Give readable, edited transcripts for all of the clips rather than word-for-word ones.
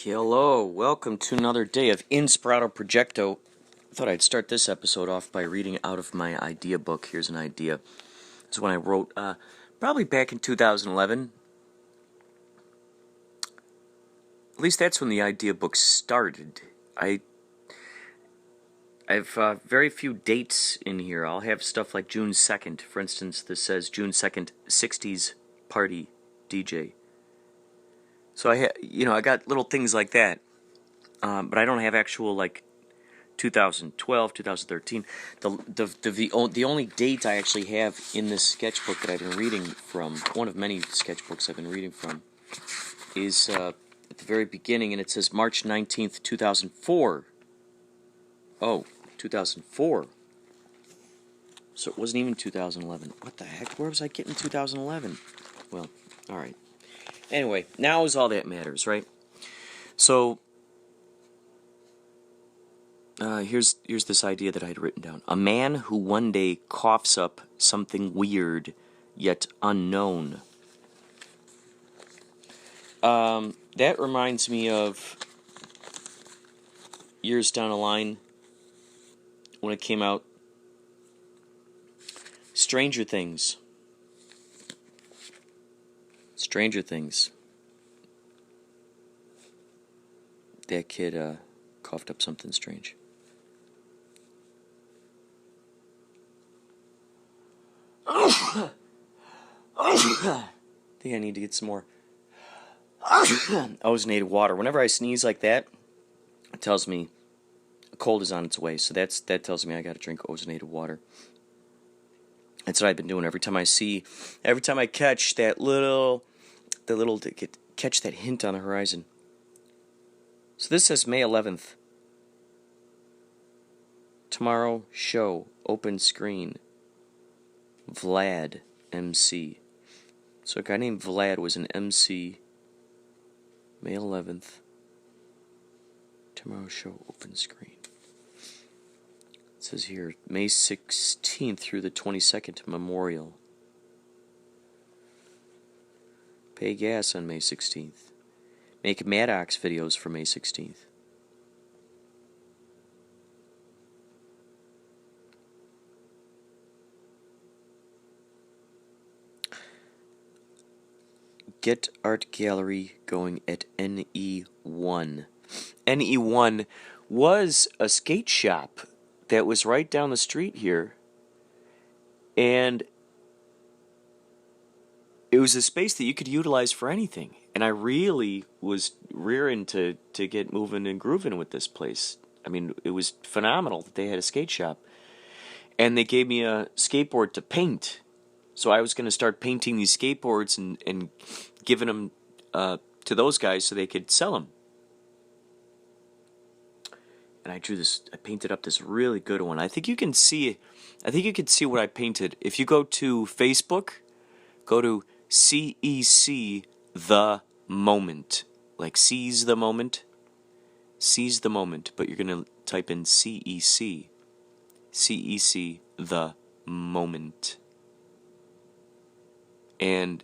Hello, welcome to another day of Inspirado Projecto. I thought I'd start this episode off by reading out of my idea book. Here's an idea. This is one I wrote probably back in 2011. At least that's when the idea book started. I've very few dates in here. I'll have stuff like June 2nd. For instance, this says June 2nd, 60s party DJ. So I got little things like that, but I don't have actual 2012, 2013. The only date I actually have in this sketchbook that I've been reading from, one of many sketchbooks I've been reading from, is at the very beginning, and it says March 19th, 2004. Oh, 2004. So it wasn't even 2011. What the heck? Where was I getting 2011? Well, all right. Anyway, now is all that matters, right? So, here's this idea that I had written down. A man who one day coughs up something weird, yet unknown. That reminds me of years down the line when it came out. Stranger Things. That kid coughed up something strange. I think I need to get some more ozonated water. Whenever I sneeze like that, it tells me a cold is on its way. So that tells me I got to drink ozonated water. That's what I've been doing every time I catch catch that hint on the horizon. So this says May 11th. Tomorrow show, open screen. Vlad, MC. So a guy named Vlad was an MC. May 11th. Tomorrow show, open screen. It says here, May 16th through the 22nd, Memorial. Pay gas on May 16th. Make Maddox videos for May 16th. Get art gallery going at NE1. NE1 was a skate shop that was right down the street here, and it was a space that you could utilize for anything. And I really was rearing to get moving and grooving with this place. I mean, it was phenomenal that they had a skate shop. And they gave me a skateboard to paint. So I was going to start painting these skateboards and giving them to those guys so they could sell them. And I painted up this really good one. I think you can see what I painted. If you go to Facebook, go to CEC The Moment. Like seize the moment. Seize the moment. But you're going to type in CEC. CEC The Moment. And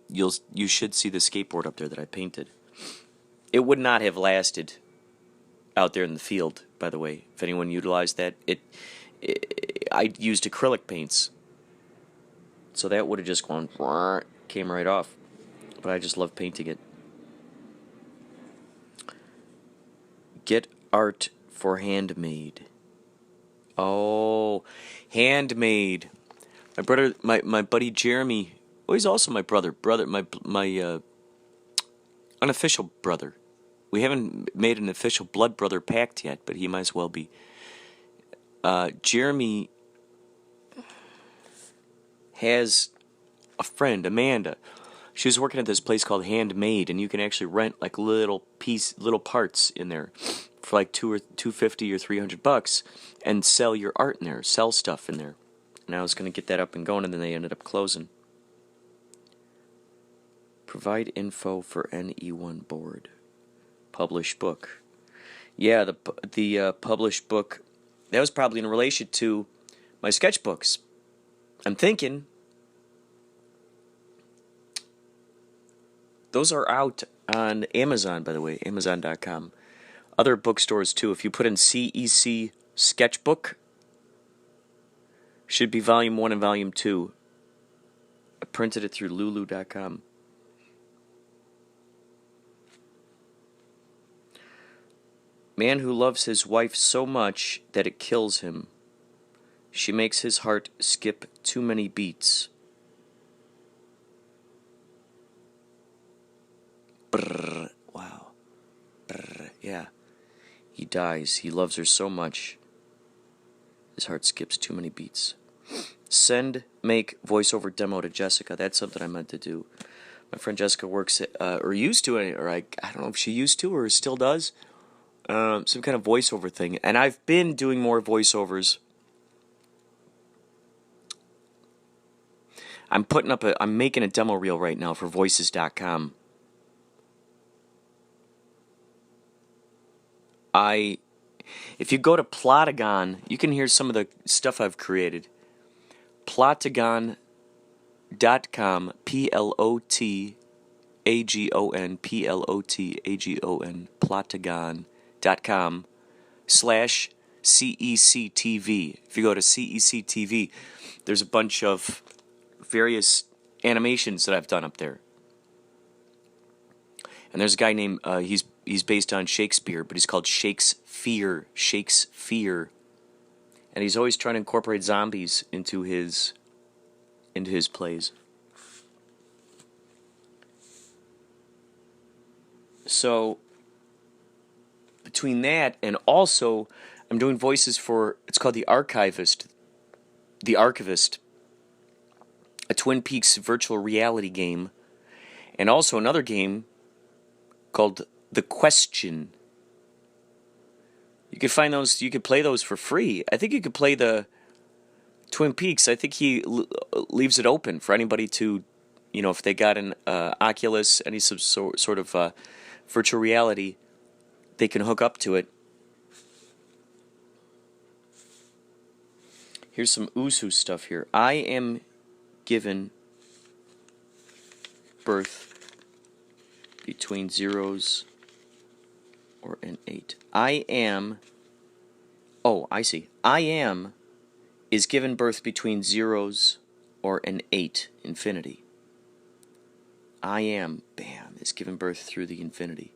you should see the skateboard up there that I painted. It would not have lasted out there in the field, by the way, if anyone utilized that. I used acrylic paints, so that would have just came right off. But I just love painting it. Get art for handmade. Oh, handmade. My brother, my buddy Jeremy. Well, he's also my brother. My unofficial brother. We haven't made an official blood brother pact yet, but he might as well be. Jeremy has a friend, Amanda. She was working at this place called Handmade, and you can actually rent like little parts in there for like $250 or $300, and sell your art in there, sell stuff in there. And I was gonna get that up and going, and then they ended up closing. Provide info for NE1 board. Publish book. Yeah, the published book. That was probably in relation to my sketchbooks. I'm thinking Those are out on Amazon, by the way, Amazon.com. Other bookstores, too. If you put in CEC Sketchbook, should be Volume 1 and Volume 2. I printed it through Lulu.com. Man who loves his wife so much that it kills him. She makes his heart skip too many beats. Brrr, wow. Brrr, yeah. He dies. He loves her so much. His heart skips too many beats. Make voiceover demo to Jessica. That's something I meant to do. My friend Jessica works at, or used to, or I don't know if she used to or still does, some kind of voiceover thing. And I've been doing more voiceovers. I'm making a demo reel right now for voices.com. If you go to Plotagon, you can hear some of the stuff I've created. Plotagon.com, Plotagon, Plotagon, Plotagon.com/CECTV. If you go to CECTV, there's a bunch of various animations that I've done up there. And there's a guy named, he's based on Shakespeare, but he's called Shakespeare. And he's always trying to incorporate zombies into his plays. So, between that and also, I'm doing voices for, it's called The Archivist, a Twin Peaks virtual reality game, and also another game called The Question. You could find those, you could play those for free. I think you could play the Twin Peaks. I think he leaves it open for anybody to, if they got an Oculus, any sort of virtual reality, they can hook up to it. Here's some Usu stuff here. I am given birth between zeros or an 8. I see. I am is given birth between zeros or an 8, infinity. I am, bam, is given birth through the infinity.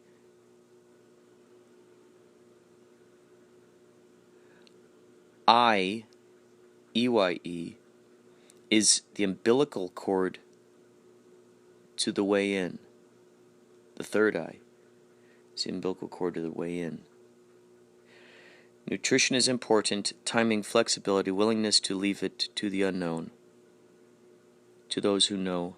I, EYE, is the umbilical cord to the way in. The third eye is the umbilical cord to the way in. Nutrition is important, timing, flexibility, willingness to leave it to the unknown, to those who know.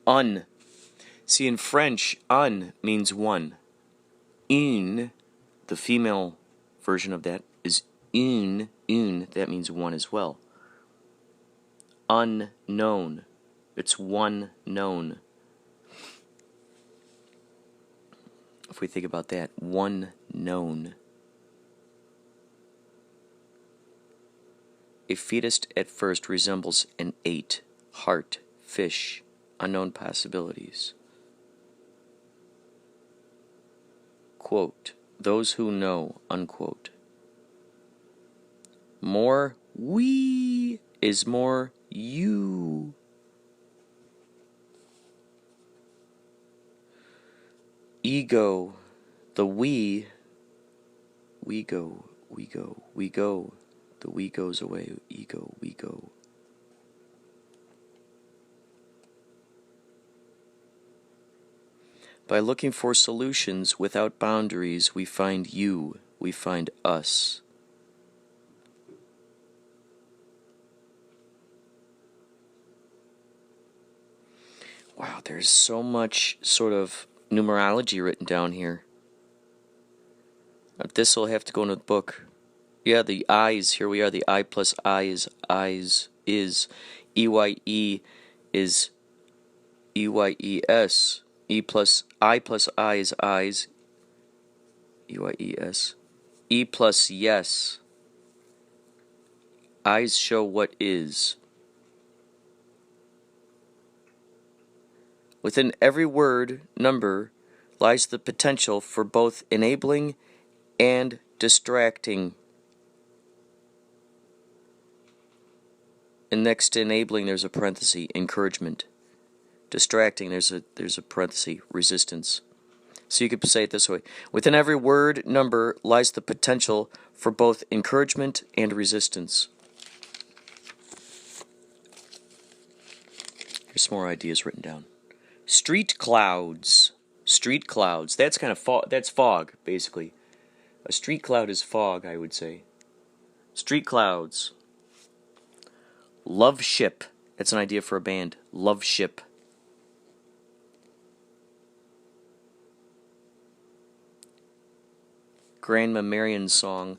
Un. See, in French, un means one. Une, the female version of that, is une, that means one as well. Unknown. It's one known. If we think about that, one known. A fetus at first resembles an 8, heart, fish, unknown possibilities. Quote, those who know, unquote. More we is more you. Ego, the we go, the we goes away, ego, we go. By looking for solutions without boundaries, we find you, we find us. Wow, there's so much sort of numerology written down here. This will have to go in the book. Yeah, the I's. Here we are. The I plus I is eyes is. EYE is EYES. E plus I is eyes. EYES. E plus yes. Eyes show what is. Within every word number lies the potential for both enabling and distracting. And next to enabling, there's a parenthesis, encouragement. Distracting, there's a parenthesis, resistance. So you could say it this way. Within every word number lies the potential for both encouragement and resistance. Here's some more ideas written down. Street clouds. Street clouds. That's kind of that's fog, basically. A street cloud is fog, I would say. Street clouds. Love ship. That's an idea for a band. Love ship. Grandma Marion song.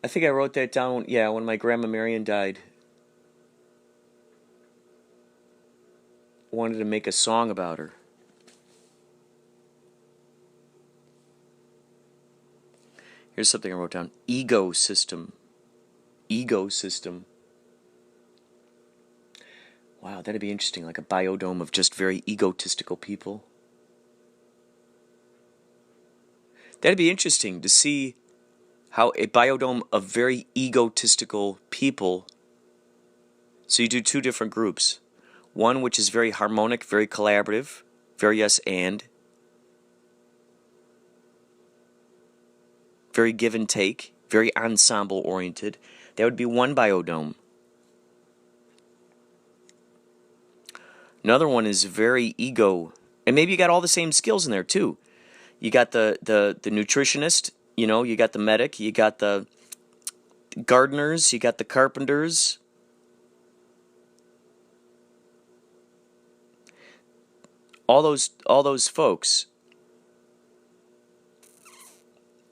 I think I wrote that down, when my Grandma Marion died. Wanted to make a song about her. Here's something I wrote down. Ecosystem. Ecosystem. Wow, that'd be interesting, like a biodome of just very egotistical people. That'd be interesting to see how a biodome of very egotistical people. So you do two different groups. One which is very harmonic, very collaborative, very yes and. Very give and take, very ensemble oriented. That would be one biodome. Another one is very ego. And maybe you got all the same skills in there too. You got the nutritionist, you got the medic, you got the gardeners, you got the carpenters. All those folks.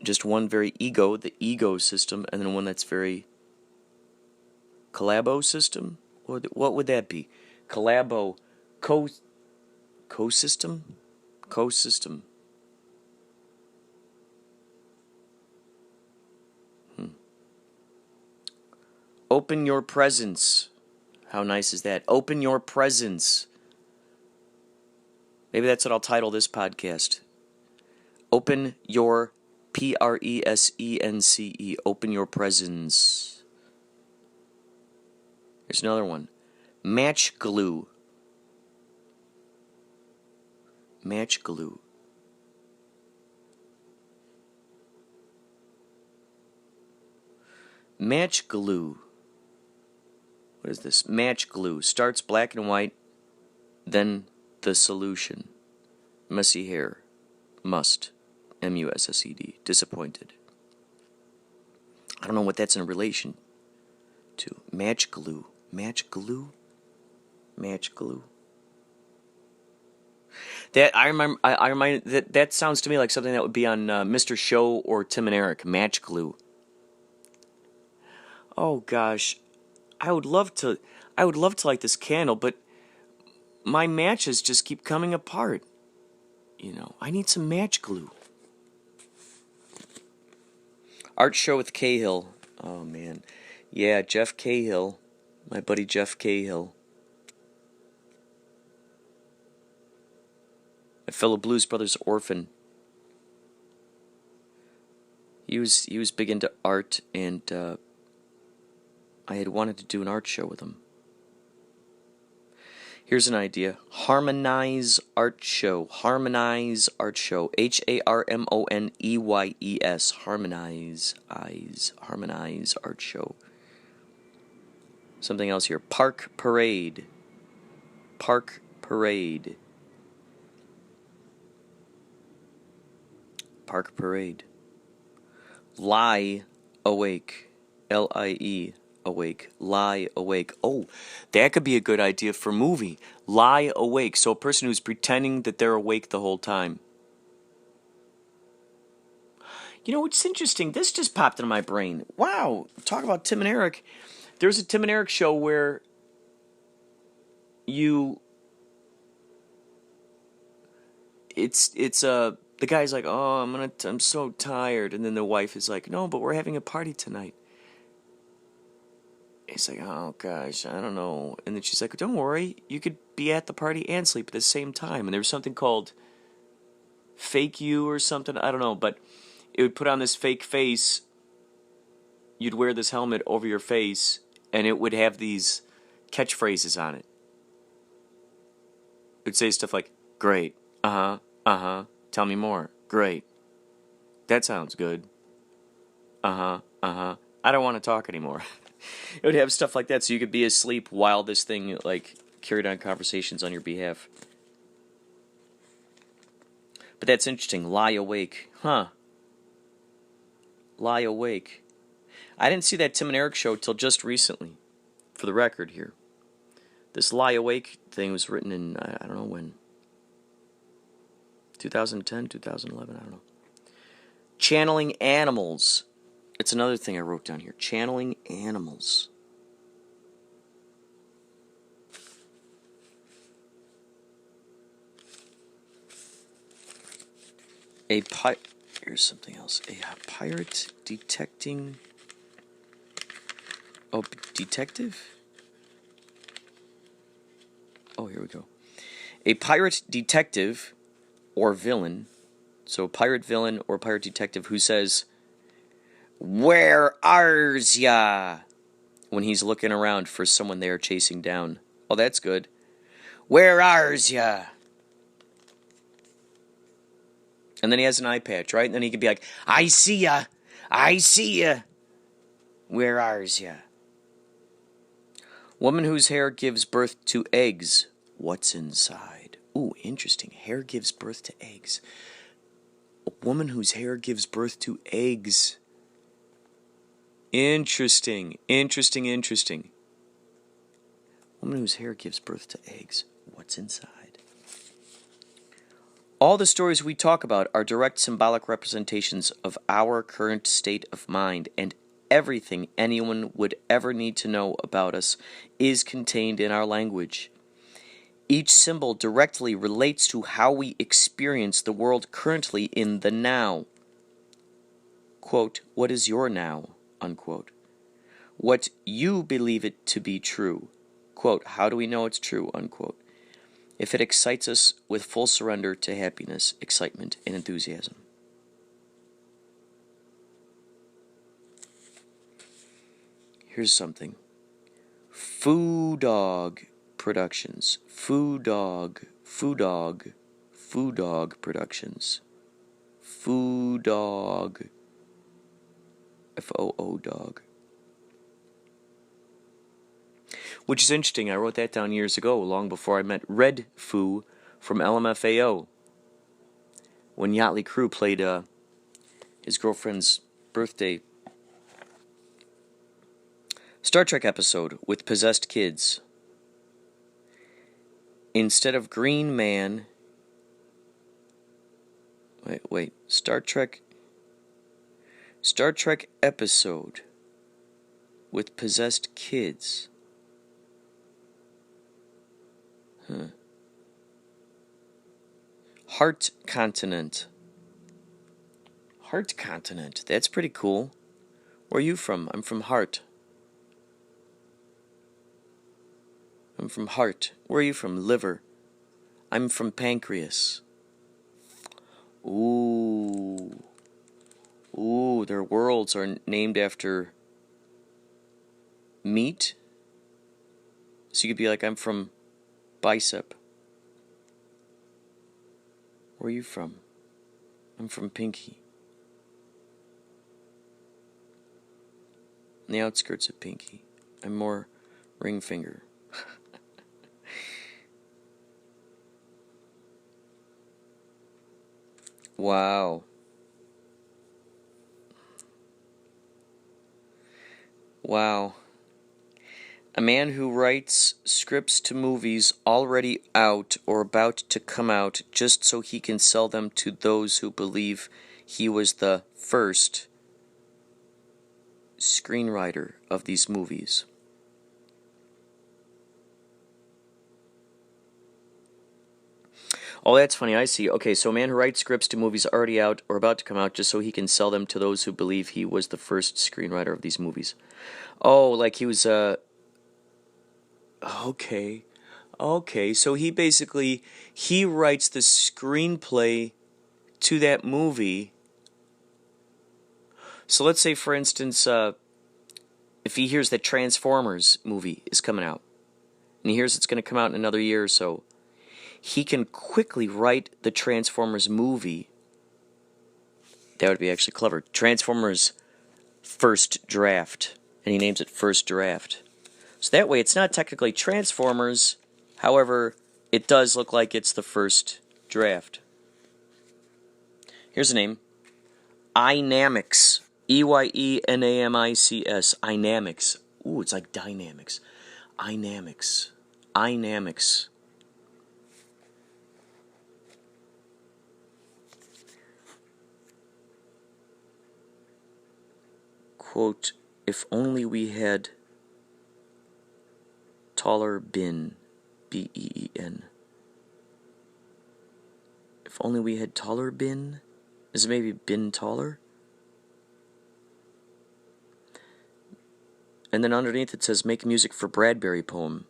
Just one very ego, the ego system, and then one that's very collabo system. What would that be? Collabo, co-system. Open your presence. How nice is that? Open your presence. Maybe that's what I'll title this podcast. Open your presence. Open your presence. Here's another one. Match glue. Match glue. Match glue. What is this? Match glue. Starts black and white, then the solution. Messy hair. Must. M-U-S-S-E-D. Disappointed. I don't know what that's in relation to. Match glue. Match glue? Match glue. That I remind that sounds to me like something that would be on Mr. Show or Tim and Eric. Match glue. Oh gosh. I would love to light this candle, but my matches just keep coming apart. I need some match glue. Art show with Cahill. Oh man. Yeah, Jeff Cahill. My buddy Jeff Cahill. My fellow Blues Brothers orphan. He was big into art, and I had wanted to do an art show with him. Here's an idea. Harmonize Art Show. Harmonize Art Show. Harmoneys. Harmonize. Harmonize Art Show. Something else here. Park Parade. Park Parade. Park Parade. Lie Awake. L-I-E. Awake. Lie awake. Oh, that could be a good idea for a movie. Lie awake. So a person who's pretending that they're awake the whole time. It's interesting. This just popped into my brain. Wow. Talk about Tim and Eric. There's a Tim and Eric show where the guy's like, "Oh, I'm so tired." And then the wife is like, "No, but we're having a party tonight." He's like, oh gosh, I don't know. And then she's like, don't worry, you could be at the party and sleep at the same time. And there was something called fake you or something, I don't know, but it would put on this fake face. You'd wear this helmet over your face, and it would have these catchphrases on it. It would say stuff like, great, tell me more, great, that sounds good, I don't want to talk anymore. It would have stuff like that, so you could be asleep while this thing, like, carried on conversations on your behalf. But that's interesting, lie awake, huh? Lie awake. I didn't see that Tim and Eric show till just recently, for the record here. This lie awake thing was written in, I don't know when. 2010, 2011, I don't know. Channeling animals. It's another thing I wrote down here. Channeling animals. Here's something else. A pirate detecting... Oh, detective? Oh, here we go. A pirate detective or villain, so pirate villain or pirate detective who says, "Where are's ya?" when he's looking around for someone they are chasing down. Oh, that's good. Where are's ya? And then he has an eye patch, right? And then he could be like, I see ya. I see ya. Where are's ya? Woman whose hair gives birth to eggs. What's inside? Ooh, interesting. Hair gives birth to eggs. A woman whose hair gives birth to eggs. Interesting. Interesting. Woman whose hair gives birth to eggs. What's inside? All the stories we talk about are direct symbolic representations of our current state of mind, and everything anyone would ever need to know about us is contained in our language. Each symbol directly relates to how we experience the world currently in the now. Quote, what is your now? Unquote. What you believe it to be true. Quote, how do we know it's true? Unquote. If it excites us with full surrender to happiness, excitement, and enthusiasm. Here's something. Foo Dog Productions. Foo Dog Productions. Foo Dog. Foo Dog. Which is interesting. I wrote that down years ago, long before I met Red Foo from LMFAO. When Yachtly Crew played his girlfriend's birthday Star Trek episode with possessed kids. Instead of Green Man... Wait. Star Trek episode with possessed kids. Heart Continent. Heart Continent. That's pretty cool. Where are you from? I'm from Heart. I'm from Heart. Where are you from? Liver. I'm from Pancreas. Ooh, their worlds are named after meat. So you could be like, I'm from Bicep. Where are you from? I'm from Pinky. On the outskirts of Pinky. I'm more ring finger. Wow. A man who writes scripts to movies already out or about to come out just so he can sell them to those who believe he was the first screenwriter of these movies. Oh, that's funny. I see. Okay, so a man who writes scripts to movies already out or about to come out just so he can sell them to those who believe he was the first screenwriter of these movies. Oh, like he was, okay. Okay, so he basically, he writes the screenplay to that movie. So let's say, for instance, if he hears that Transformers movie is coming out, and he hears it's going to come out in another year or so, he can quickly write the Transformers movie. That would be actually clever. Transformers First Draft. And he names it First Draft. So that way it's not technically Transformers, however, it does look like it's the first draft. Here's a name. Ynamics. Eyenamics. Ynamics. Ooh, it's like dynamics. Ynamics. Ynamics. Quote, if only we had taller bin, B-E-E-N. If only we had taller bin? Is it maybe bin taller? And then underneath it says, make music for Bradbury poem.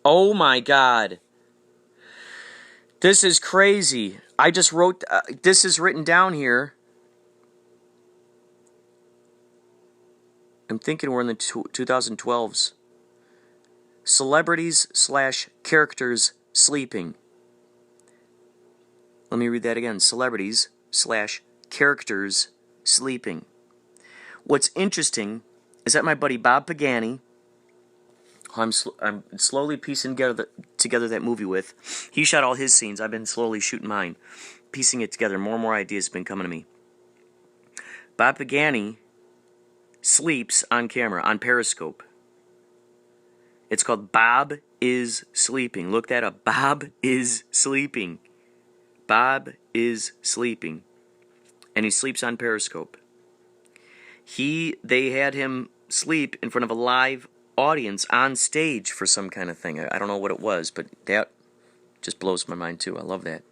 Oh my God. This is crazy. I just wrote, this is written down here. I'm thinking we're in the 2012s. Celebrities / characters sleeping. Let me read that again. Celebrities / characters sleeping. What's interesting is that my buddy Bob Pagani, who I'm slowly piecing together that movie with, he shot all his scenes. I've been slowly shooting mine, piecing it together. More and more ideas have been coming to me. Bob Pagani sleeps on camera, on Periscope. It's called Bob is Sleeping. Look that up. Bob is Sleeping. Bob is Sleeping. And he sleeps on Periscope. They had him sleep in front of a live audience on stage for some kind of thing. I don't know what it was, but that just blows my mind too. I love that.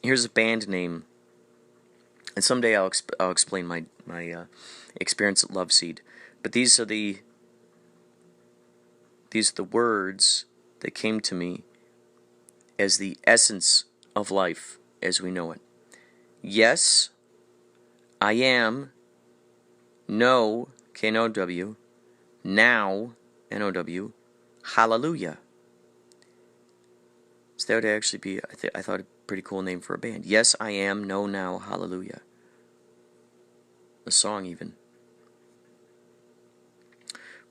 Here's a band name. And someday I'll explain my experience at Loveseed. But these are the words that came to me as the essence of life as we know it. Yes, I am. No, K-N-O-W. Now, N-O-W. Hallelujah. So that would actually be, I thought, a pretty cool name for a band. Yes, I am. No, now, hallelujah. A song, even.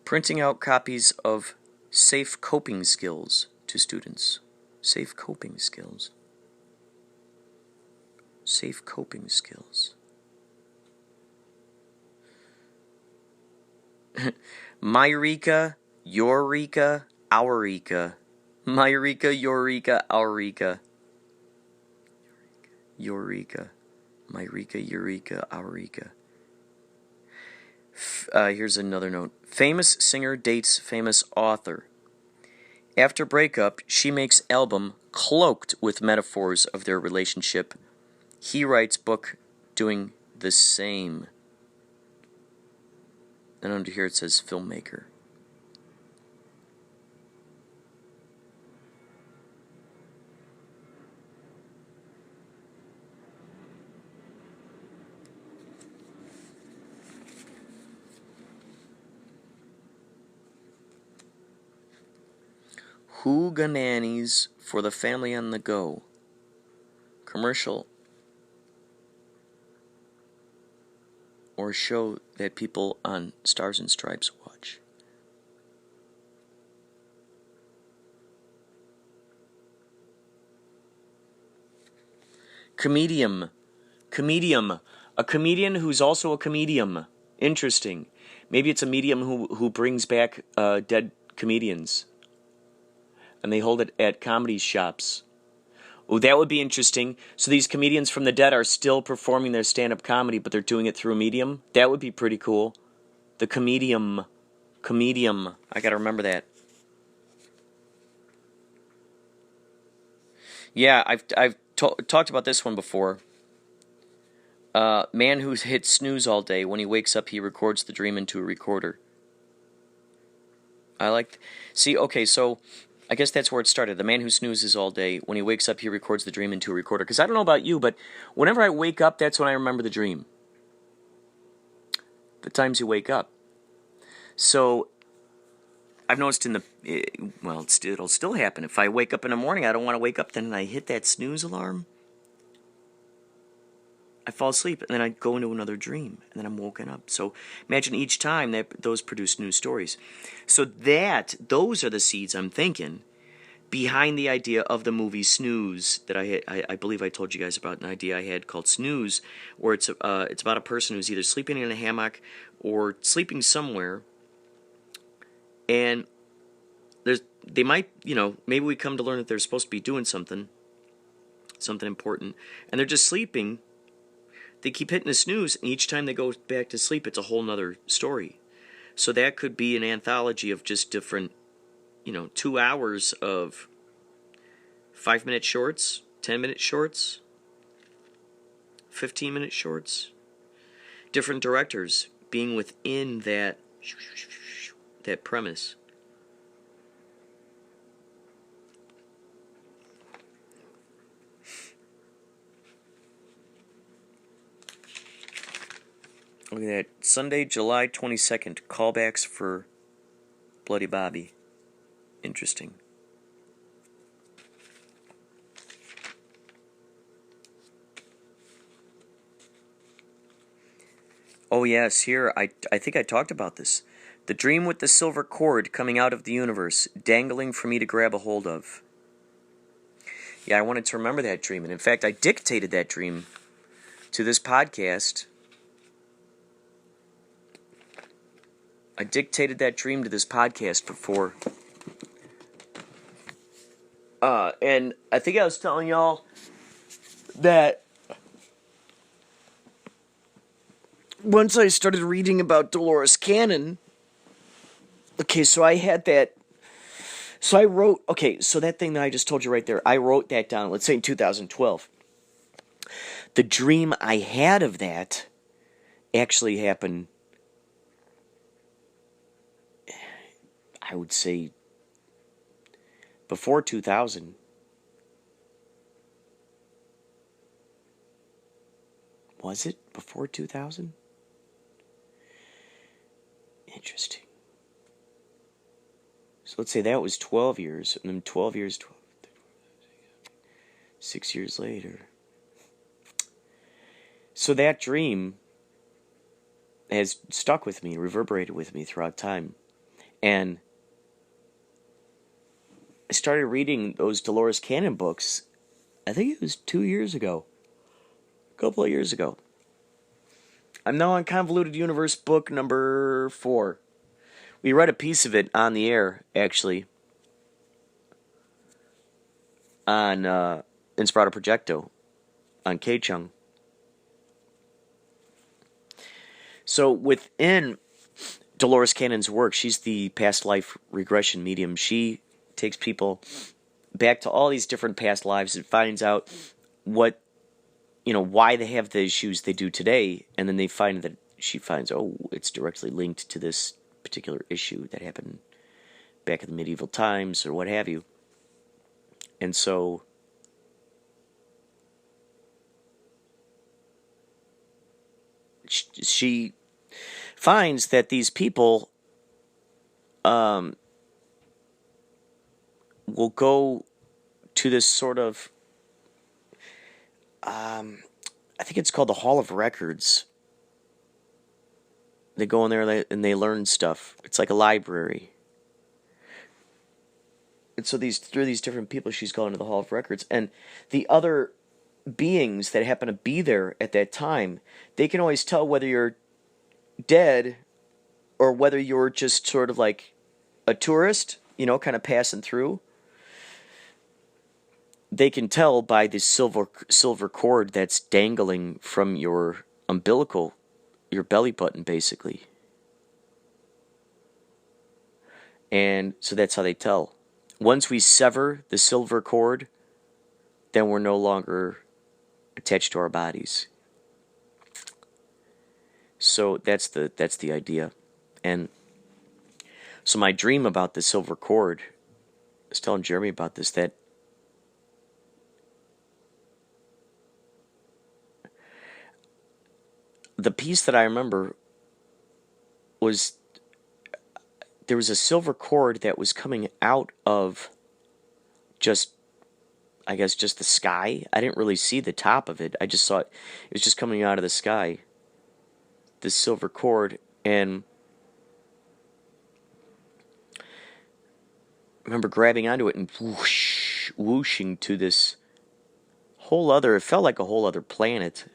Printing out copies of Safe Coping Skills to students. Safe coping skills. Safe coping skills. Myreka, Eureka, Aureka. Myreka, Eureka, Aureka. Eureka. Myreka, Eureka, Aureka. Here's another note. Famous singer dates famous author. After breakup, she makes album cloaked with metaphors of their relationship. He writes book doing the same. And under here it says filmmaker. Hooganannies for the family on the go. Commercial or show that people on Stars and Stripes watch. Comedian. Comedian. A comedian who's also a comedian. Interesting. Maybe it's a medium who brings back dead comedians. And they hold it at comedy shops. Oh, that would be interesting. So these comedians from the dead are still performing their stand-up comedy, but they're doing it through a medium? That would be pretty cool. The comedium. Comedium. I gotta remember that. Yeah, I've talked about this one before. Man who hits snooze all day. When he wakes up, he records the dream into a recorder. I like. See, okay, so I guess that's where it started. The man who snoozes all day. When he wakes up, he records the dream into a recorder. Because I don't know about you, but whenever I wake up, that's when I remember the dream. The times you wake up. So I've noticed well, it'll still happen. If I wake up in the morning, I don't want to wake up, then I hit that snooze alarm. I fall asleep, and then I go into another dream, and then I'm woken up. So imagine each time that those produce new stories. So those are the seeds I'm thinking behind the idea of the movie Snooze that I believe I told you guys about, an idea I had called Snooze, where it's about a person who's either sleeping in a hammock or sleeping somewhere, and they might, maybe we come to learn that they're supposed to be doing something important, and they're just sleeping. They keep hitting a snooze, and each time they go back to sleep, it's a whole nother story. So that could be an anthology of just different, 2 hours of 5-minute shorts, 10-minute shorts, 15-minute shorts. Different directors being within that premise. Look at that. Sunday, July 22nd. Callbacks for Bloody Bobby. Interesting. Oh yes, here, I think I talked about this. The dream with the silver cord coming out of the universe, dangling for me to grab a hold of. Yeah, I wanted to remember that dream, and in fact, I dictated that dream to this podcast. I dictated that dream to this podcast before. And I think I was telling y'all that once I started reading about Dolores Cannon, okay, so I had that, so I wrote, okay, so that thing that I just told you right there, I wrote that down, let's say in 2012. The dream I had of that actually happened, I would say, before 2000. Was it before 2000? Interesting. So let's say that was 12 years, and then 12 years, 6 years later. So that dream has stuck with me, reverberated with me throughout time. And I started reading those Dolores Cannon books, I think it was 2 years ago. A couple of years ago. I'm now on Convoluted Universe book number 4. We read a piece of it on the air, actually, on Inspirado Projecto, on K-Chung. So within Dolores Cannon's work, she's the past life regression medium. She takes people back to all these different past lives and finds out what, why they have the issues they do today, and then she finds, it's directly linked to this particular issue that happened back in the medieval times or what have you. And so she finds that these people will go to this sort of I think it's called the Hall of Records. They go in there and they learn stuff. It's like a library. And so through these different people, she's going to the Hall of Records. And the other beings that happen to be there at that time, they can always tell whether you're dead or whether you're just sort of like a tourist, kind of passing through. They can tell by this silver cord that's dangling from your umbilical, your belly button, basically. And so that's how they tell. Once we sever the silver cord then we're no longer attached to our bodies. So that's the idea. And so my dream about the silver cord, I was telling Jeremy about this, that the piece that I remember was there was a silver cord that was coming out of just the sky. I didn't really see the top of it. I just saw it. It was just coming out of the sky. This silver cord, and I remember grabbing onto it and whooshing to this whole other. It felt like a whole other planet,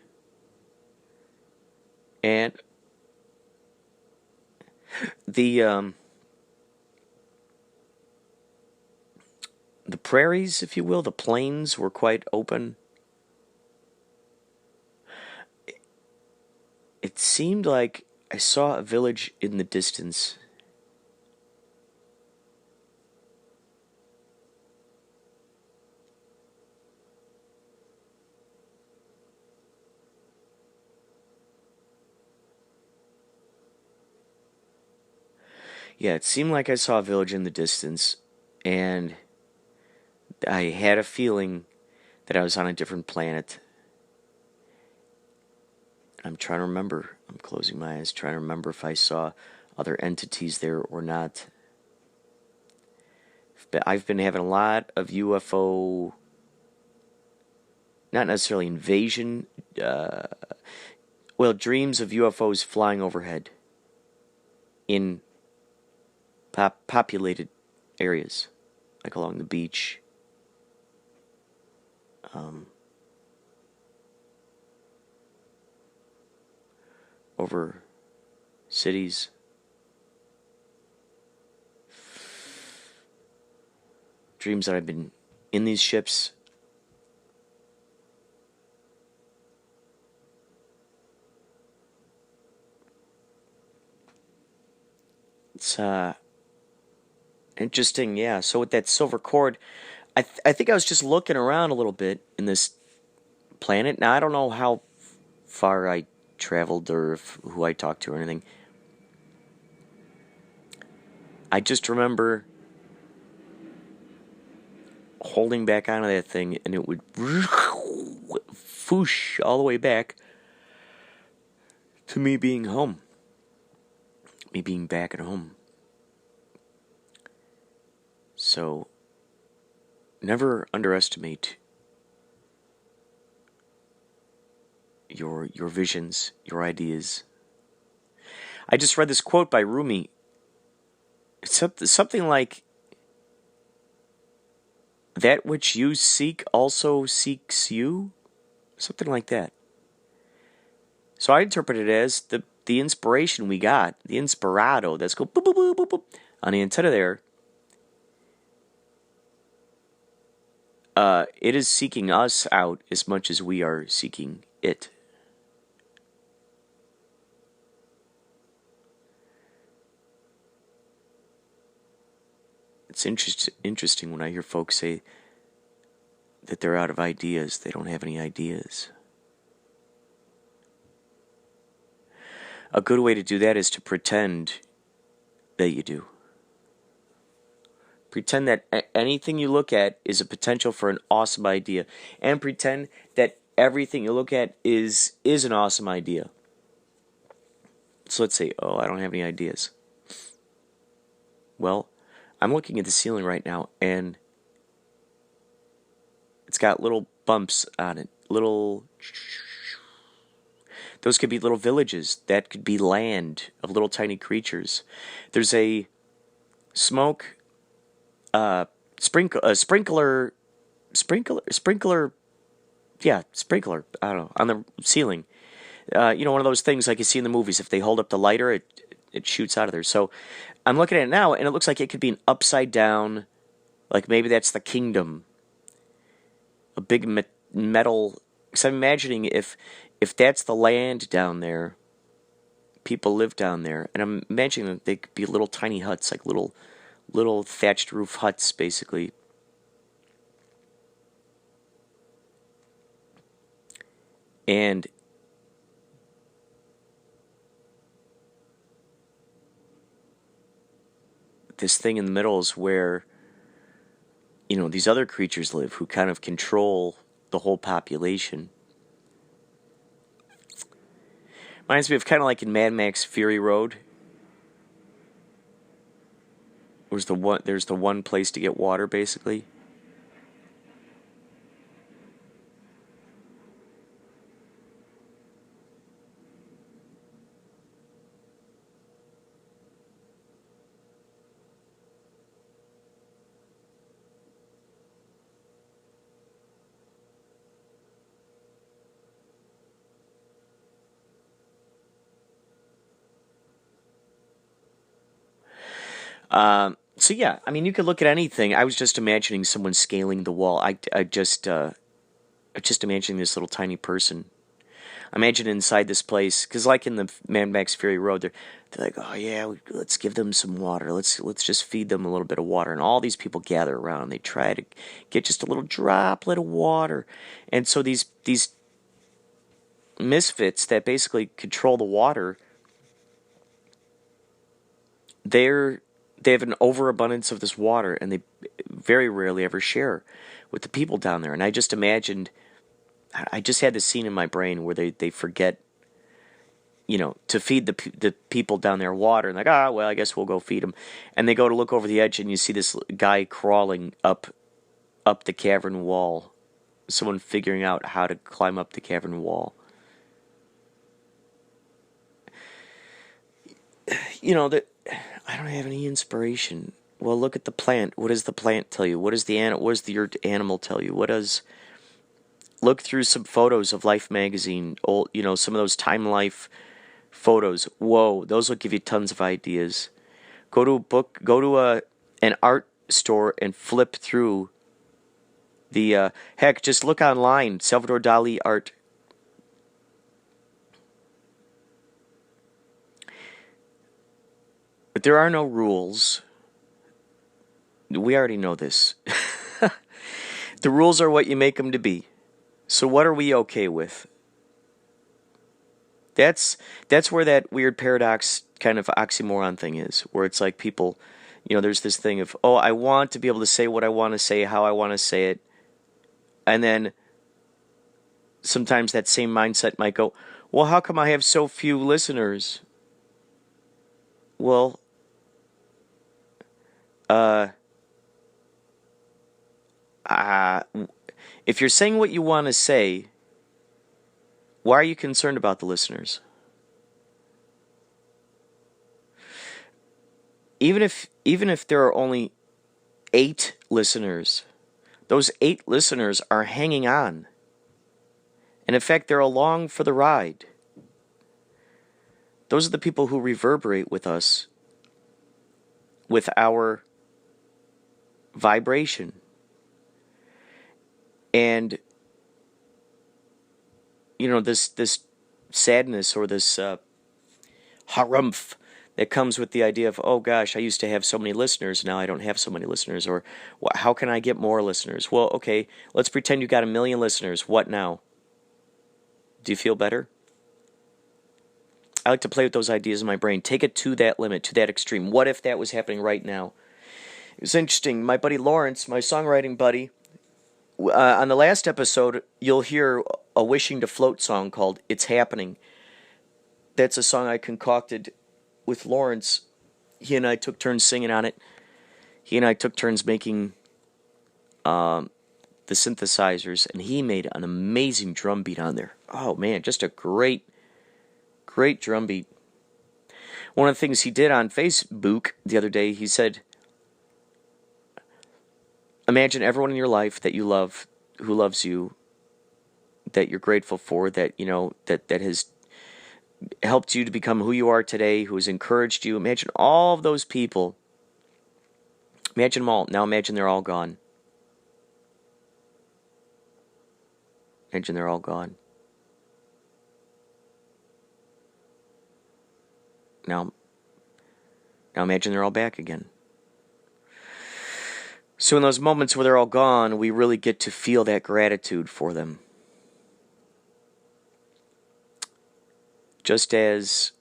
and the prairies, if you will, the plains were quite open. It seemed like I saw a village in the distance. Yeah, it seemed like I saw a village in the distance, and I had a feeling that I was on a different planet. I'm trying to remember. I'm closing my eyes, trying to remember if I saw other entities there or not. But I've been having a lot of UFO, not necessarily invasion, dreams of UFOs flying overhead in populated areas, like along the beach. Over cities. Dreams that I've been in these ships. It's interesting, yeah. So with that silver cord, I think I was just looking around a little bit in this planet. Now I don't know how far I traveled or who I talked to or anything. I just remember holding back onto that thing, and it would whoosh all the way back to me being home. Me being back at home. So, never underestimate your visions, your ideas. I just read this quote by Rumi. It's something like, that which you seek also seeks you? Something like that. So I interpret it as the inspiration we got, the Inspirado, that's go boop, boop, boop, boop, boop, on the antenna there. It is seeking us out as much as we are seeking it. It's interesting when I hear folks say that they're out of ideas. They don't have any ideas. A good way to do that is to pretend that you do. Pretend that anything you look at is a potential for an awesome idea. And pretend that everything you look at is an awesome idea. So let's say, I don't have any ideas. Well, I'm looking at the ceiling right now, and it's got little bumps on it. Those could be little villages. That could be land of little tiny creatures. There's a sprinkler, I don't know, on the ceiling. One of those things like you see in the movies. If they hold up the lighter, it shoots out of there. So I'm looking at it now, and it looks like it could be an upside down, like maybe that's the kingdom. A big metal. Because I'm imagining if that's the land down there, people live down there, and I'm imagining that they could be little tiny huts, like little thatched roof huts, basically. And this thing in the middle is where, these other creatures live who kind of control the whole population. Reminds me of kind of like in Mad Max Fury Road. There's the one place to get water, basically. So yeah, I mean, you could look at anything. I was just imagining someone scaling the wall. I just imagining this little tiny person. Imagine inside this place, because like in the Mad Max Fury Road, they're like, oh yeah, let's give them some water. Let's just feed them a little bit of water, and all these people gather around. And they try to get just a little droplet of water, and so these misfits that basically control the water, they have an overabundance of this water, and they very rarely ever share with the people down there. And I just had this scene in my brain where they forget, to feed the people down there water, and like, well, I guess we'll go feed them. And they go to look over the edge, and you see this guy crawling up the cavern wall. Someone figuring out how to climb up the cavern wall. I don't have any inspiration. Well, look at the plant. What does the plant tell you? What does your animal tell you? Look through some photos of Life magazine, old, some of those Time Life photos. Whoa, those will give you tons of ideas. Go to an art store and flip through the just look online, Salvador Dali art. But there are no rules. We already know this. The rules are what you make them to be. So what are we okay with? That's where that weird paradox kind of oxymoron thing is, where it's like people, there's this thing of, I want to be able to say what I want to say, how I want to say it. And then sometimes that same mindset might go, well, how come I have so few listeners? Well, if you're saying what you want to say, why are you concerned about the listeners? Even if there are only 8 listeners, those 8 listeners are hanging on. And in fact, they're along for the ride. Those are the people who reverberate with us, with our vibration. And, this sadness or this harumph that comes with the idea of, oh gosh, I used to have so many listeners, now I don't have so many listeners, or how can I get more listeners? Well, okay, let's pretend you got 1 million listeners. What now? Do you feel better? I like to play with those ideas in my brain. Take it to that limit, to that extreme. What if that was happening right now? It was interesting. My buddy Lawrence, my songwriting buddy, on the last episode, you'll hear a Wishing to Float song called It's Happening. That's a song I concocted with Lawrence. He and I took turns singing on it. He and I took turns making the synthesizers, and he made an amazing drum beat on there. Oh man, just a great drum beat. One of the things he did on Facebook the other day, he said, imagine everyone in your life that you love, who loves you, that you're grateful for, that that has helped you to become who you are today, who has encouraged you. Imagine all of those people. Imagine them all. Now imagine they're all gone. Imagine they're all gone. Now imagine they're all back again. So in those moments where they're all gone, we really get to feel that gratitude for them. Just as,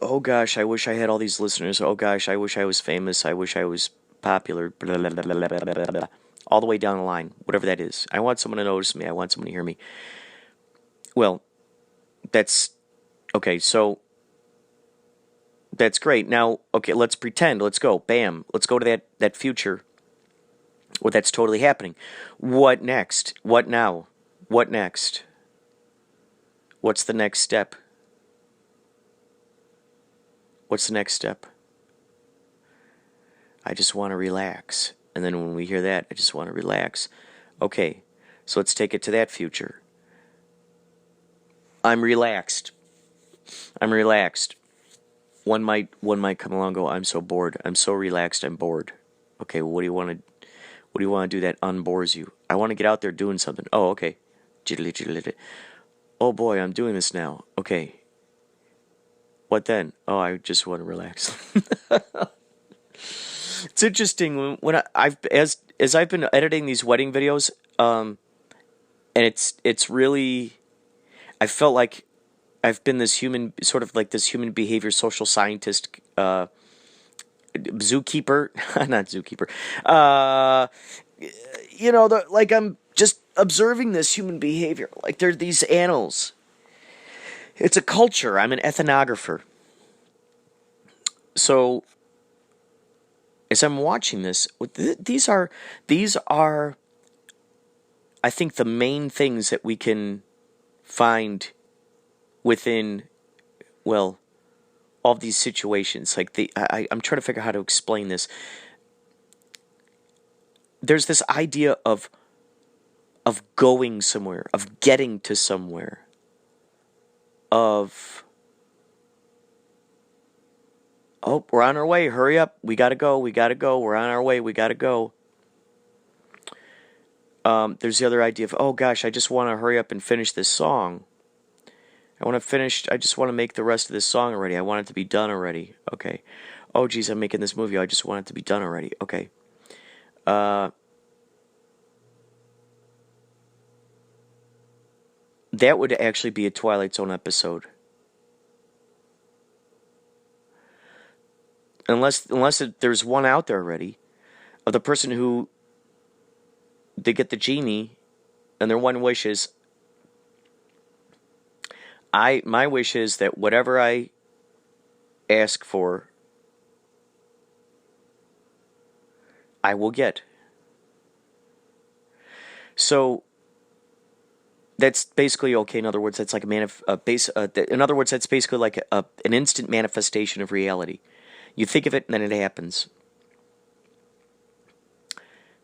oh gosh, I wish I had all these listeners. Oh gosh, I wish I was famous. I wish I was popular. Blah, blah, blah, blah, blah, blah, blah. All the way down the line, whatever that is. I want someone to notice me. I want someone to hear me. Well, that's, okay, so that's great. Now, okay, let's pretend. Let's go. Bam. Let's go to that future where that's totally happening. What next? What now? What next? What's the next step? What's the next step? I just want to relax. And then when we hear that, I just want to relax. Okay, so let's take it to that future. I'm relaxed. I'm relaxed. One might come along and go, I'm so bored. I'm so relaxed, I'm bored. Okay, well, what do you want to do that unbores you? I want to get out there doing something. Oh, okay. Jiddly, jiddly, jiddly. Oh boy, I'm doing this now. Okay. What then? Oh, I just want to relax. It's interesting when as I've been editing these wedding videos, and it's really, I felt like I've been this human, sort of like this human behavior social scientist, zookeeper, not zookeeper. Like I'm just observing this human behavior. Like there's these animals. It's a culture. I'm an ethnographer. So as I'm watching this, these are, I think, the main things that we can find within, well, all of these situations. Like I'm trying to figure out how to explain this. There's this idea of going somewhere, of getting to somewhere, of, oh, we're on our way, hurry up, we gotta go, we're on our way, we gotta go. There's the other idea of, oh gosh, I just want to hurry up and finish this song. I just want to make the rest of this song already. I want it to be done already. Okay. Oh geez, I'm making this movie, I just want it to be done already. Okay. That would actually be a Twilight Zone episode. Unless there's one out there already, of the person who, they get the genie, and their one wish is, my wish is that whatever I ask for, I will get. So that's basically okay. In other words, that's like in other words, that's basically like an instant manifestation of reality. You think of it, and then it happens.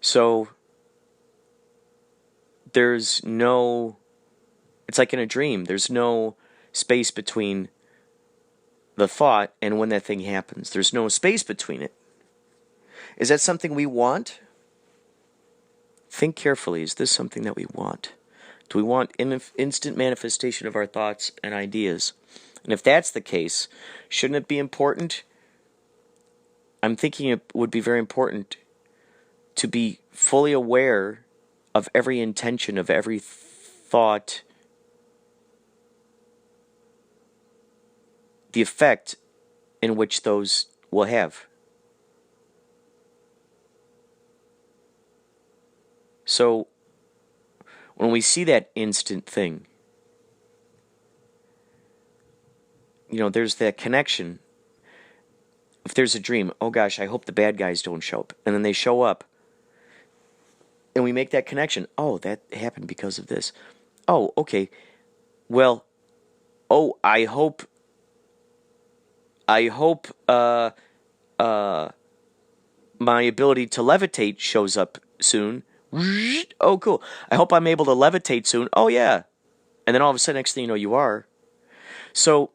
So there's no, it's like in a dream. There's no space between the thought and when that thing happens. There's no space between it. Is that something we want? Think carefully. Is this something that we want? Do we want instant manifestation of our thoughts and ideas? And if that's the case, shouldn't it be important? I'm thinking it would be very important to be fully aware of every intention, of every thought, the effect in which those will have. So, when we see that instant thing, there's that connection. If there's a dream, oh gosh, I hope the bad guys don't show up. And then they show up. And we make that connection. Oh, that happened because of this. Oh, okay. Well, oh, I hope my ability to levitate shows up soon. Oh, cool. I hope I'm able to levitate soon. Oh, yeah. And then all of a sudden, next thing you know, you are. So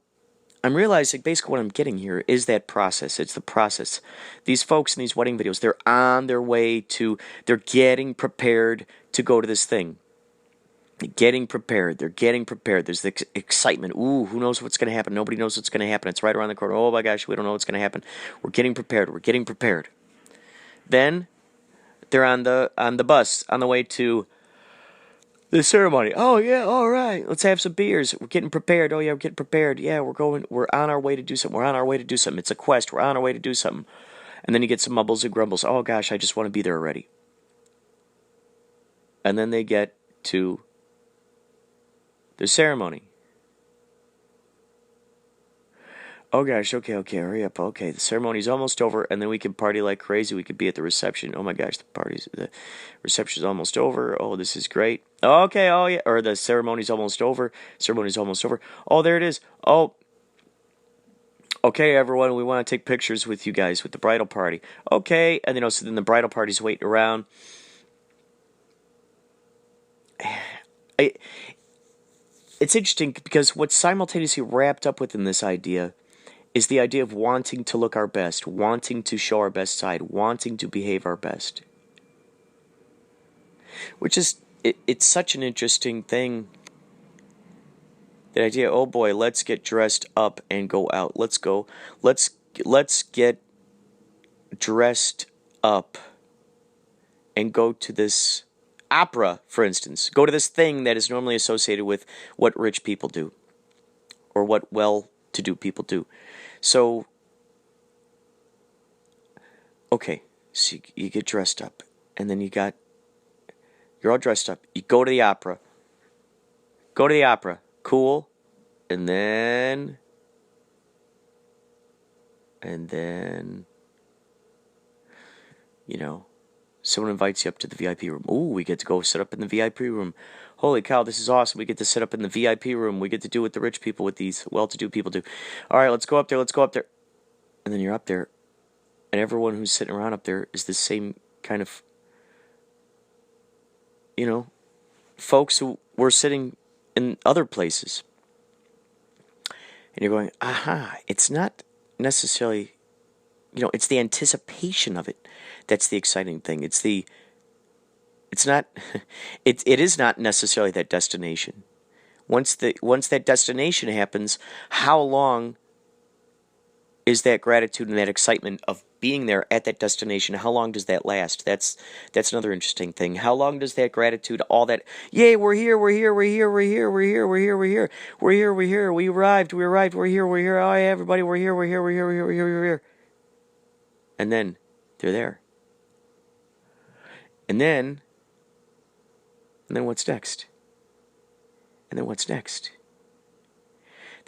I'm realizing basically what I'm getting here is that process. It's the process. These folks in these wedding videos, they're on their way to, they're getting prepared to go to this thing. They're getting prepared. There's the excitement. Ooh, who knows what's going to happen? Nobody knows what's going to happen. It's right around the corner. Oh my gosh, we don't know what's going to happen. We're getting prepared. Then they're on the bus on the way to The ceremony. Oh yeah, all right. Let's have some beers. We're getting prepared. Oh yeah, we're getting prepared. Yeah, we're on our way to do something. We're on our way to do something. It's a quest. We're on our way to do something. And then you get some mumbles and grumbles. Oh gosh, I just want to be there already. And then they get to the ceremony. Oh gosh, okay, hurry up. Okay, the ceremony's almost over, and then we can party like crazy. We could be at the reception. Oh my gosh, the reception's almost over. Oh, this is great. Okay, oh yeah, or the ceremony's almost over. Ceremony's almost over. Oh, there it is. Oh, okay, everyone, we want to take pictures with you guys with the bridal party. Okay, and so then the bridal party's waiting around. It's interesting because what's simultaneously wrapped up within this idea is the idea of wanting to look our best, wanting to show our best side, wanting to behave our best. Which is, it's such an interesting thing. That idea, oh boy, let's get dressed up and go out. Let's get dressed up and go to this opera, for instance. Go to this thing that is normally associated with what rich people do. Or what well-to-do people do. So, okay, so you get dressed up, and then you're all dressed up. You go to the opera. Cool. And then, someone invites you up to the VIP room. Ooh, we get to go sit up in the VIP room. Holy cow, this is awesome. We get to sit up in the VIP room. We get to do what the rich people with these well-to-do people do. All right, let's go up there. And then you're up there, and everyone who's sitting around up there is the same kind of, folks who were sitting in other places. And you're going, aha, it's not necessarily, it's the anticipation of it that's the exciting thing. It is not necessarily that destination. Once that destination happens, how long is that gratitude and that excitement of being there at that destination? How long does that last? That's another interesting thing. How long does that gratitude, all that, yay, we're here, we arrived, we're here, oh yeah, everybody, we're here. And then they're there. And then what's next? That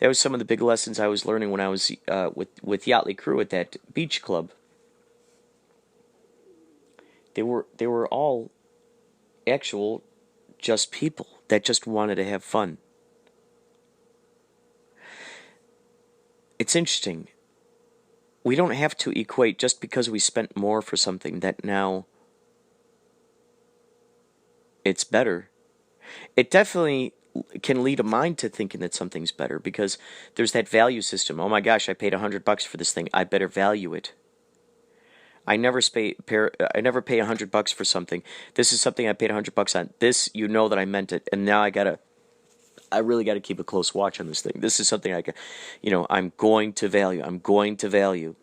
was some of the big lessons I was learning when I was with Yachtly Crew at that beach club. They were all actual just people that just wanted to have fun. It's interesting. We don't have to equate just because we spent more for something that now it's better. It definitely can lead a mind to thinking that something's better because there's that value system. Oh my gosh, I paid $100 for this thing. I better value it. I never pay $100 for something. This is something I paid $100 on. This, that I meant it, and now I really gotta keep a close watch on this thing. This is something I'm going to value.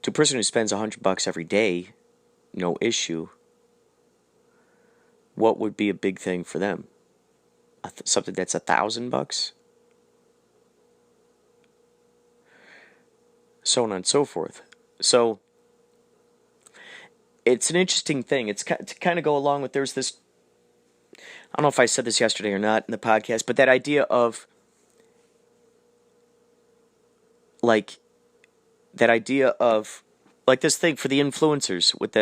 To a person who spends $100 every day, no issue. What would be a big thing for them? Something that's $1,000? So on and so forth. So, it's an interesting thing. It's to kind of go along with, there's this, I don't know if I said this yesterday or not in the podcast, but that idea of, like this thing for the influencers with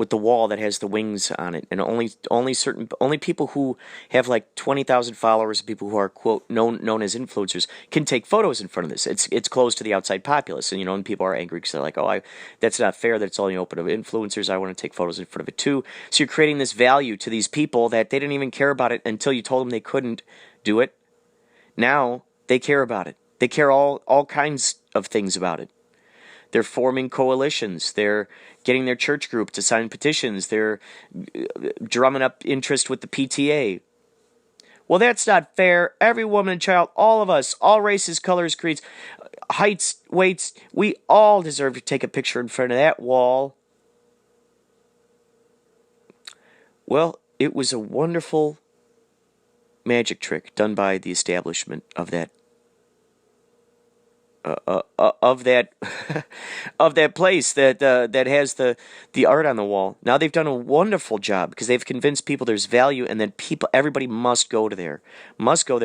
the wall that has the wings on it, and only people who have like 20,000 followers, people who are quote known as influencers, can take photos in front of this. It's closed to the outside populace, and people are angry because they're like, that's not fair that it's only open to influencers. I want to take photos in front of it too. So you're creating this value to these people that they didn't even care about it until you told them they couldn't do it. Now they care about it. They care all kinds of things about it. They're forming coalitions. They're getting their church group to sign petitions. They're drumming up interest with the PTA. Well, that's not fair. Every woman and child, all of us, all races, colors, creeds, heights, weights, we all deserve to take a picture in front of that wall. Well, it was a wonderful magic trick done by the establishment of that of that of that place that has the art on the wall. Now they've done a wonderful job because they've convinced people there's value, and then everybody must go to there,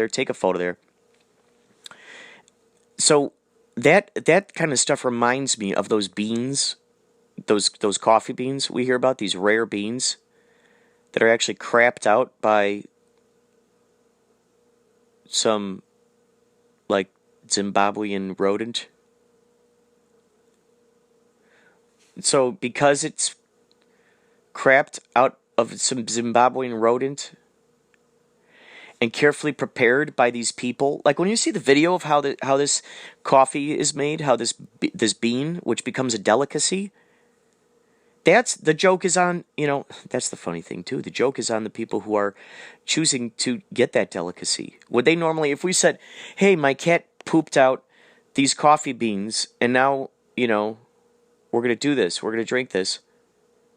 take a photo there. So that kind of stuff reminds me of those beans, those coffee beans we hear about, these rare beans that are actually crapped out by some like Zimbabwean rodent. So because it's crapped out of some Zimbabwean rodent and carefully prepared by these people, like when you see the video of how this coffee is made, how this bean, which becomes a delicacy, that's the joke is on, that's the funny thing too. The joke is on the people who are choosing to get that delicacy. Would they normally, if we said, hey, my cat pooped out these coffee beans and now, we're going to do this, we're going to drink this,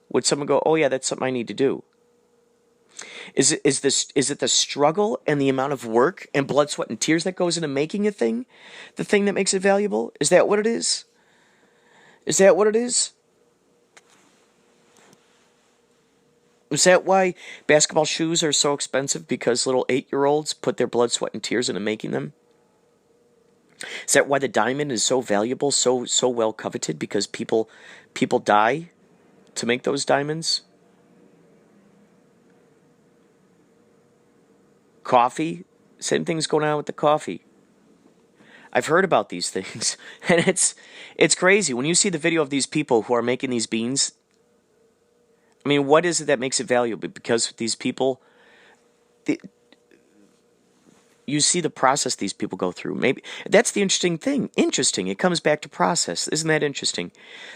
would someone go, oh yeah, that's something I need to do? Is it the struggle and the amount of work and blood, sweat, and tears that goes into making a thing, the thing that makes it valuable? Is that what it is? Is that what it is? Is that why basketball shoes are so expensive? Because little 8-year-olds put their blood, sweat, and tears into making them? Is that why the diamond is so valuable, so well coveted? Because people die to make those diamonds? Coffee? Same thing's going on with the coffee. I've heard about these things, and it's crazy. When you see the video of these people who are making these beans, I mean, what is it that makes it valuable? Because these people, you see the process these people go through. Maybe that's the interesting thing. Interesting. It comes back to process. Isn't that interesting?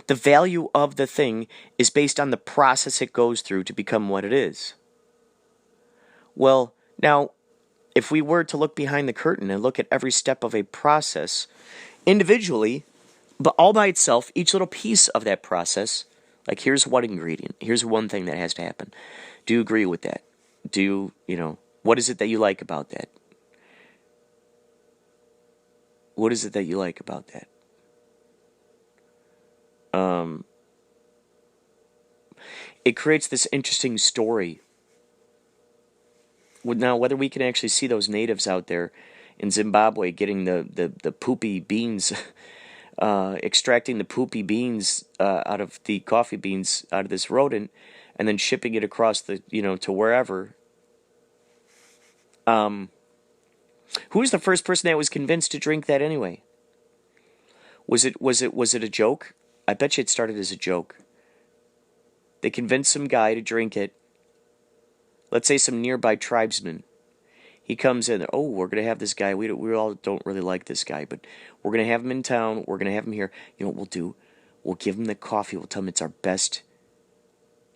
The value of the thing is based on the process it goes through to become what it is. Well, now, if we were to look behind the curtain and look at every step of a process individually, but all by itself, each little piece of that process, like here's one ingredient, here's one thing that has to happen. Do you agree with that? What is it that you like about that? What is it that you like about that? It creates this interesting story. Now, whether we can actually see those natives out there in Zimbabwe getting the poopy beans, extracting the poopy beans out of the coffee beans out of this rodent, and then shipping it across to wherever. Who was the first person that was convinced to drink that anyway? Was it a joke? I bet you it started as a joke. They convinced some guy to drink it. Let's say some nearby tribesman. He comes in. Oh, we're gonna have this guy. We all don't really like this guy, but we're gonna have him in town. We're gonna have him here. You know what we'll do? We'll give him the coffee. We'll tell him it's our best.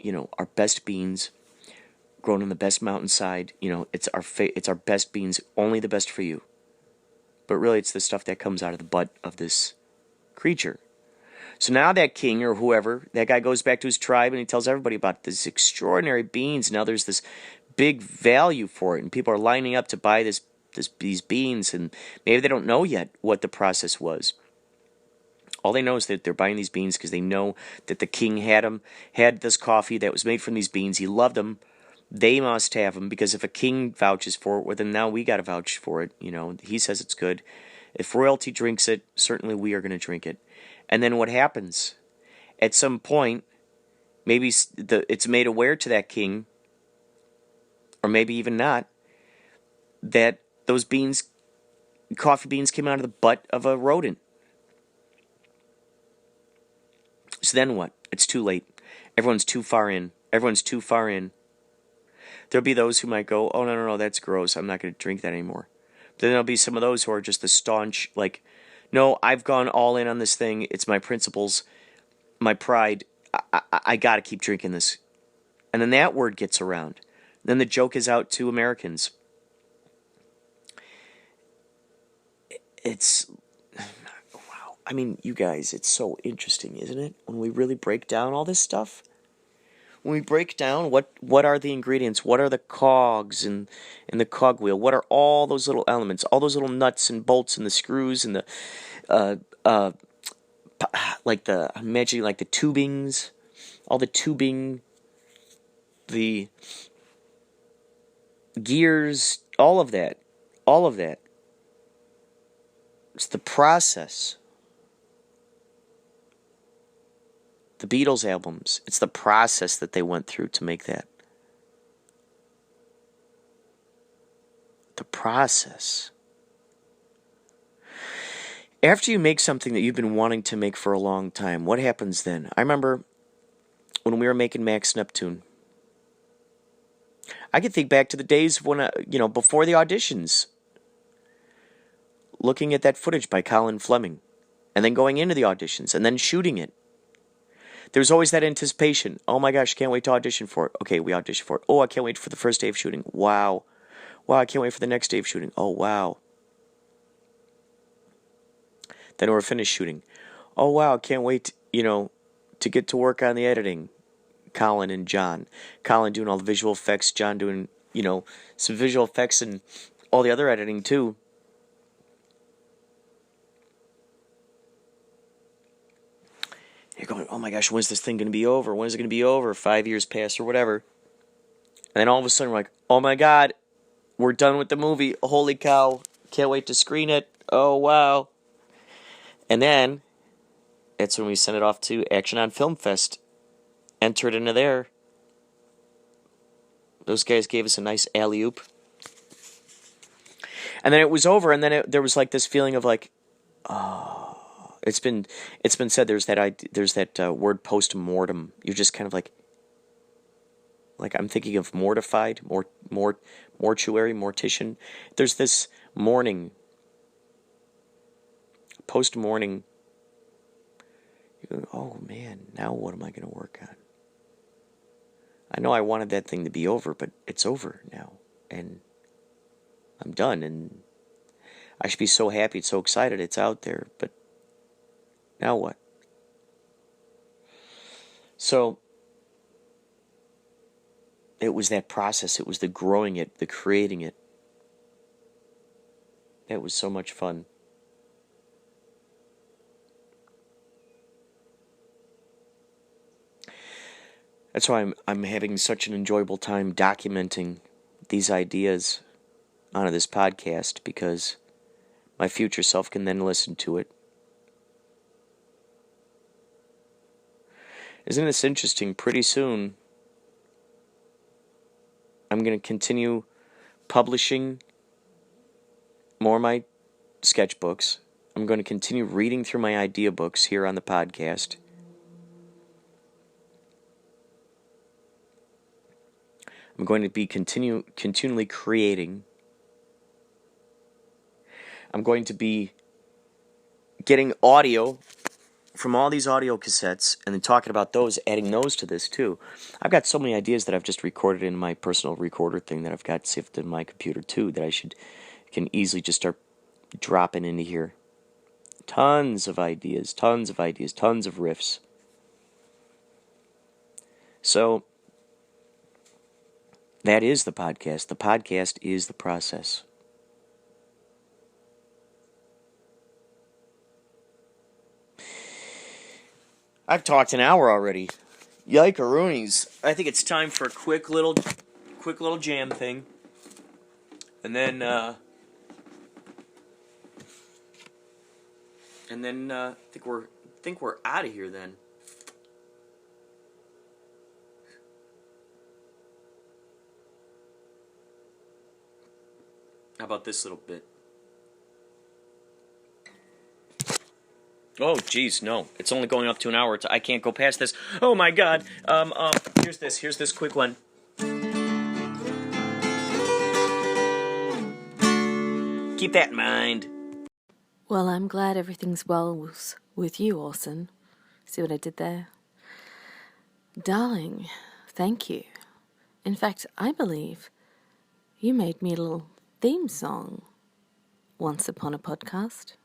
Our best beans, grown on the best mountainside. It's our best beans. Only the best for you. But really, it's the stuff that comes out of the butt of this creature. So now that king or whoever, that guy goes back to his tribe and he tells everybody about this extraordinary beans. Now there's this big value for it, and people are lining up to buy these beans, and maybe they don't know yet what the process was. All they know is that they're buying these beans because they know that the king had this coffee that was made from these beans. He loved them. They must have them because if a king vouches for it, well, then now we got to vouch for it. He says it's good. If royalty drinks it, certainly we are going to drink it. And then what happens? At some point, maybe it's made aware to that king, or maybe even not, that those coffee beans came out of the butt of a rodent. So then what? It's too late. Everyone's too far in. There'll be those who might go, oh, no, that's gross. I'm not going to drink that anymore. But then there'll be some of those who are just the staunch, like, no, I've gone all in on this thing. It's my principles, my pride. I got to keep drinking this. And then that word gets around. Then the joke is out to Americans. It's, wow. I mean, you guys, it's so interesting, isn't it? When we really break down all this stuff. when we break down what are the ingredients, what are the cogs in the cogwheel, what are all those little elements, all those little nuts and bolts and the screws and the uh, uh, like I'm imagining like the tubings, all the tubing, the gears, all of that. It's the process. The Beatles albums, it's the process that they went through to make that. The process. After you make something that you've been wanting to make for a long time, what happens then? I remember when we were making Max Neptune. I can think back to the days when, before the auditions, looking at that footage by Colin Fleming, and then going into the auditions, and then shooting it. There's always that anticipation. Oh my gosh, can't wait to audition for it. Okay, we audition for it. Oh, I can't wait for the first day of shooting. Wow. Wow, I can't wait for the next day of shooting. Oh, wow. Then we're finished shooting. Oh, wow, I can't wait, to get to work on the editing. Colin and John. Colin doing all the visual effects. John doing, some visual effects and all the other editing too. You're going, oh my gosh, when's this thing going to be over? When is it going to be over? 5 years pass or whatever. And then all of a sudden we're like, oh my God, we're done with the movie. Holy cow. Can't wait to screen it. Oh, wow. And then that's when we sent it off to Action on Film Fest. Entered into there. Those guys gave us a nice alley-oop. And then it was over, and then there was like this feeling of like, oh. It's been said there's that word post-mortem. You're just kind of like I'm thinking of mortified, mortuary, mortician. There's this mourning, post-morning. You go, oh man, now what am I going to work on? I know I wanted that thing to be over, but it's over now, and I'm done, and I should be so happy, so excited it's out there, but now what? So, it was that process. It was the growing it, the creating it. That was so much fun. That's why I'm having such an enjoyable time documenting these ideas onto this podcast, because my future self can then listen to it. Isn't this interesting? Pretty soon, I'm going to continue publishing more of my sketchbooks. I'm going to continue reading through my idea books here on the podcast. I'm going to be continually creating. I'm going to be getting audio from all these audio cassettes and then talking about those, adding those to this too. I've got so many ideas that I've just recorded in my personal recorder thing that I've got saved in my computer too that can easily just start dropping into here. Tons of ideas, tons of riffs. So, that is the podcast. The podcast is the process. I've talked an hour already. Yike-a-roonies. I think it's time for a quick little jam thing. And then I think we're out of here then. How about this little bit? Oh, geez, no. It's only going up to an hour. I can't go past this. Oh, my God. Here's this quick one. Keep that in mind. Well, I'm glad everything's well with you, Orson. See what I did there? Darling, thank you. In fact, I believe you made me a little theme song once upon a podcast.